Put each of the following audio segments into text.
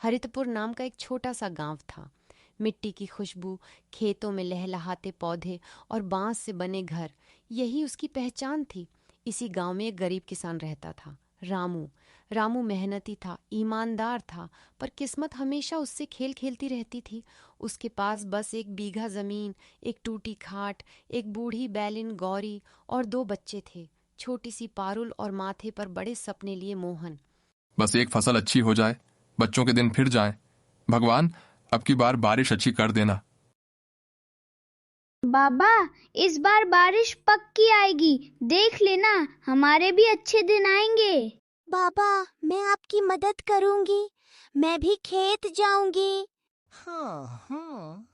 हरितपुर नाम का एक छोटा सा गांव था। मिट्टी की खुशबू, खेतों में लहलहाते पौधे और बांस से बने घर, यही उसकी पहचान थी। इसी गांव में एक गरीब किसान रहता था, रामू। रामू मेहनती था, ईमानदार था, पर किस्मत हमेशा उससे खेल खेलती रहती थी। उसके पास बस 1 बीघा जमीन, एक टूटी खाट, एक बूढ़ी बैलिन गौरी और 2 बच्चे थे, छोटी सी पारुल और माथे पर बड़े सपने लिए मोहन। बस एक फसल अच्छी हो जाए, बच्चों के दिन फिर जाएं। भगवान, अब की बार बारिश अच्छी कर देना। बाबा, इस बार बारिश पक्की आएगी, देख लेना, हमारे भी अच्छे दिन आएंगे। बाबा, मैं आपकी मदद करूंगी, मैं भी खेत जाऊंगी। हाँ,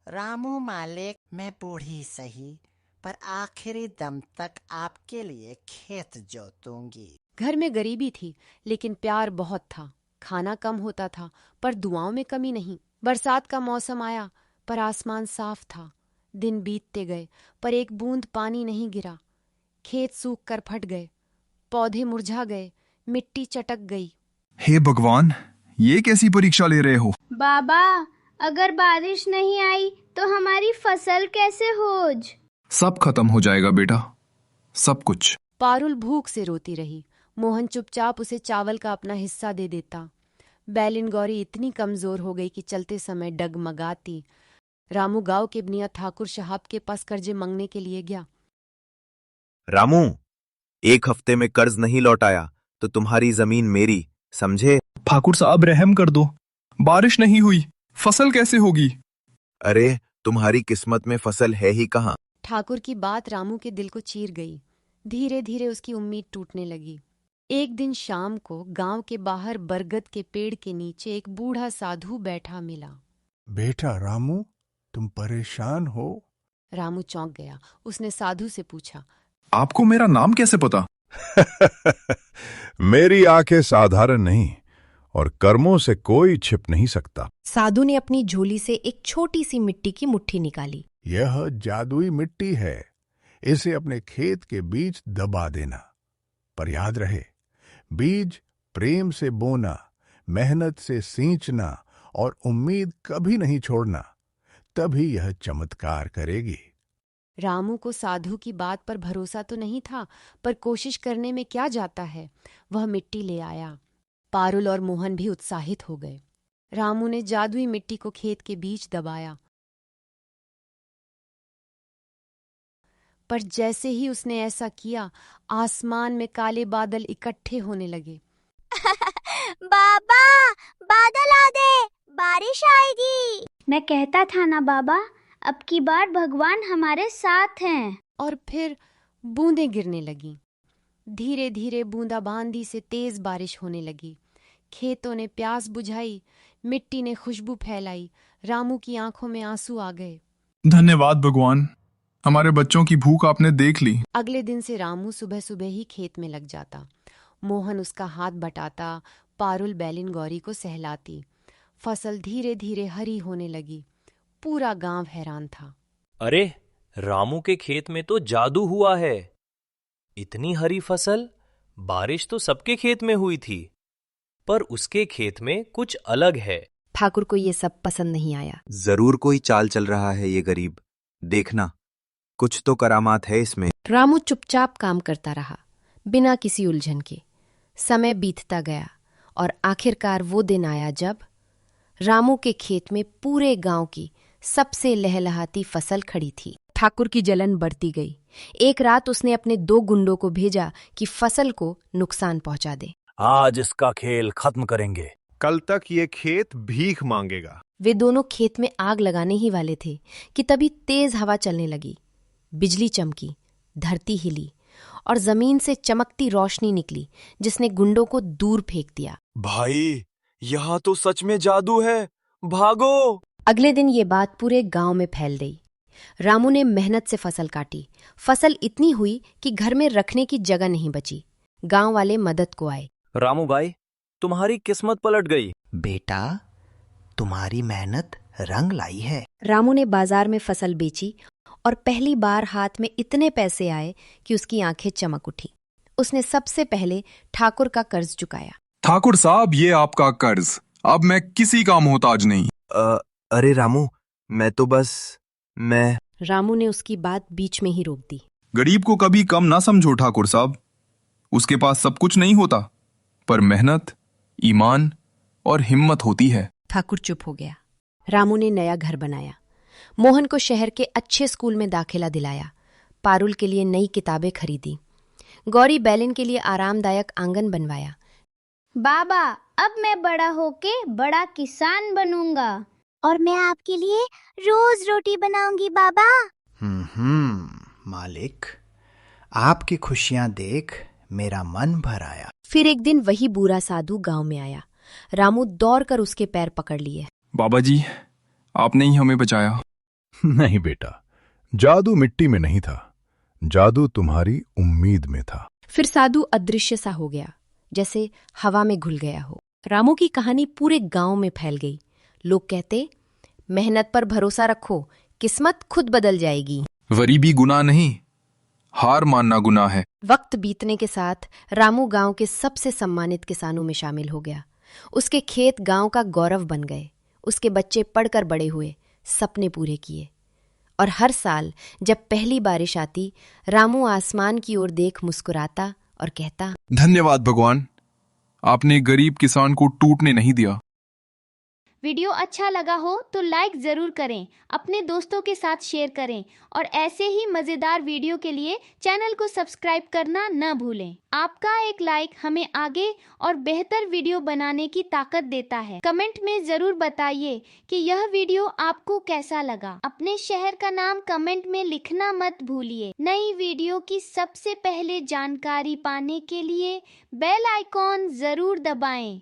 रामू मालिक, मैं बूढ़ी सही, पर आखिरी दम तक आपके लिए खेत जोतूंगी। घर में गरीबी थी, लेकिन प्यार बहुत था। खाना कम होता था, पर दुआओं में कमी नहीं। बरसात का मौसम आया, पर आसमान साफ था। दिन बीतते गए, पर एक बूंद पानी नहीं गिरा। खेत सूख कर फट गए, पौधे मुरझा गए, मिट्टी चटक गई। हे भगवान, ये कैसी परीक्षा ले रहे हो? बाबा, अगर बारिश नहीं आई तो हमारी फसल कैसे होज? सब खत्म हो जाएगा बेटा, सब कुछ। पारुल भूख से रोती रही। मोहन चुपचाप उसे चावल का अपना हिस्सा दे देता। बैलिन गौरी इतनी कमजोर हो गई कि चलते समय डगमगाती। रामू गांव के बनिया ठाकुर साहब के पास कर्जे मांगने के लिए गया। रामू, 1 हफ्ते में कर्ज नहीं लौटाया तो तुम्हारी जमीन मेरी, समझे? ठाकुर साहब रहम कर दो, बारिश नहीं हुई, फसल कैसे होगी? अरे, तुम्हारी किस्मत में फसल है ही कहाँ। ठाकुर की बात रामू के दिल को चीर गई। धीरे धीरे उसकी उम्मीद टूटने लगी। एक दिन शाम को गांव के बाहर बरगद के पेड़ के नीचे एक बूढ़ा साधु बैठा मिला। बेटा रामू, तुम परेशान हो? रामू चौंक गया। उसने साधु से पूछा, आपको मेरा नाम कैसे पता? मेरी आंखें साधारण नहीं और कर्मों से कोई छिप नहीं सकता। साधु ने अपनी झोली से एक छोटी सी मिट्टी की मुट्ठी निकाली। यह जादुई मिट्टी है, इसे अपने खेत के बीच दबा देना। पर याद रहे, बीज प्रेम से बोना, मेहनत से सींचना और उम्मीद कभी नहीं छोड़ना, तभी यह चमत्कार करेगी। रामू को साधु की बात पर भरोसा तो नहीं था, पर कोशिश करने में क्या जाता है। वह मिट्टी ले आया। पारुल और मोहन भी उत्साहित हो गए। रामू ने जादुई मिट्टी को खेत के बीच दबाया, पर जैसे ही उसने ऐसा किया, आसमान में काले बादल इकट्ठे होने लगे। बाबा, बादल आ गए, बारिश आएगी। मैं कहता था ना बाबा, अब की बार भगवान हमारे साथ हैं। और फिर बूंदें गिरने लगीं। धीरे धीरे बूंदाबांदी से तेज बारिश होने लगी। खेतों ने प्यास बुझाई, मिट्टी ने खुशबू फैलाई। रामू की आंखों में आंसू आ गए। धन्यवाद भगवान, हमारे बच्चों की भूख आपने देख ली। अगले दिन से रामू सुबह सुबह ही खेत में लग जाता। मोहन उसका हाथ बटाता, पारुल बैलिन गौरी को सहलाती। फसल धीरे धीरे हरी होने लगी। पूरा गांव हैरान था। अरे, रामू के खेत में तो जादू हुआ है। इतनी हरी फसल, बारिश तो सबके खेत में हुई थी, पर उसके खेत में कुछ अलग है। ठाकुर को ये सब पसंद नहीं आया। जरूर कोई चाल चल रहा है ये गरीब, देखना, कुछ तो करामात है इसमें। रामू चुपचाप काम करता रहा, बिना किसी उलझन के। समय बीतता गया और आखिरकार वो दिन आया जब रामू के खेत में पूरे गांव की सबसे लहलहाती फसल खड़ी थी। ठाकुर की जलन बढ़ती गई। एक रात उसने अपने 2 गुंडों को भेजा कि फसल को नुकसान पहुंचा दे। आज इसका खेल खत्म करेंगे। कल तक ये खेत भीख मांगेगा। वे दोनों खेत में आग लगाने ही वाले थे कि तभी तेज हवा चलने लगी। बिजली चमकी, धरती हिली और जमीन से चमकती रोशनी निकली, जिसने गुंडों को दूर फेंक दिया। भाई, यहाँ तो सच में जादू है, भागो! अगले दिन ये बात पूरे गांव में फैल गई। रामू ने मेहनत से फसल काटी। फसल इतनी हुई कि घर में रखने की जगह नहीं बची। गांव वाले मदद को आए। रामू भाई, तुम्हारी किस्मत पलट गई। बेटा, तुम्हारी मेहनत रंग लाई है। रामू ने बाजार में फसल बेची और पहली बार हाथ में इतने पैसे आए कि उसकी आंखें चमक उठी। उसने सबसे पहले ठाकुर का कर्ज चुकाया। ठाकुर साहब, ये आपका कर्ज, अब मैं किसी का मोहताज नहीं। अरे रामू, मैं रामू ने उसकी बात बीच में ही रोक दी। गरीब को कभी कम ना समझो ठाकुर साहब। उसके पास सब कुछ नहीं होता, पर मेहनत, ईमान और हिम्मत होती है। ठाकुर चुप हो गया। रामू ने नया घर बनाया, मोहन को शहर के अच्छे स्कूल में दाखिला दिलाया, पारुल के लिए नई किताबें खरीदी, गौरी बैलिन के लिए आरामदायक आंगन बनवाया। बाबा, अब मैं बड़ा होके बड़ा किसान बनूंगा। और मैं आपके लिए रोज रोटी बनाऊंगी बाबा। मालिक, आपकी खुशियां देख मेरा मन भर आया। फिर एक दिन वही बूढ़ा साधु गांव में आया। रामू दौड़कर उसके पैर पकड़ लिए। बाबा जी, आपने ही हमें बचाया। नहीं बेटा, जादू मिट्टी में नहीं था, जादू तुम्हारी उम्मीद में था। फिर साधु अदृश्य सा हो गया, जैसे हवा में घुल गया हो। रामू की कहानी पूरे गांव में फैल गई। लोग कहते, मेहनत पर भरोसा रखो, किस्मत खुद बदल जाएगी। गरीबी गुनाह नहीं, हार मानना गुनाह है। वक्त बीतने के साथ रामू गांव के सबसे सम्मानित किसानों में शामिल हो गया। उसके खेत गांव का गौरव बन गए। उसके बच्चे पढ़कर बड़े हुए, सपने पूरे किए। और हर साल जब पहली बारिश आती, रामू आसमान की ओर देख मुस्कुराता और कहता, धन्यवाद भगवान, आपने गरीब किसान को टूटने नहीं दिया। वीडियो अच्छा लगा हो तो लाइक जरूर करें, अपने दोस्तों के साथ शेयर करें और ऐसे ही मजेदार वीडियो के लिए चैनल को सब्सक्राइब करना न भूलें। आपका एक लाइक हमें आगे और बेहतर वीडियो बनाने की ताकत देता है। कमेंट में जरूर बताइए कि यह वीडियो आपको कैसा लगा। अपने शहर का नाम कमेंट में लिखना मत भूलिए। नई वीडियो की सबसे पहले जानकारी पाने के लिए बेल आइकॉन जरूर दबाएं।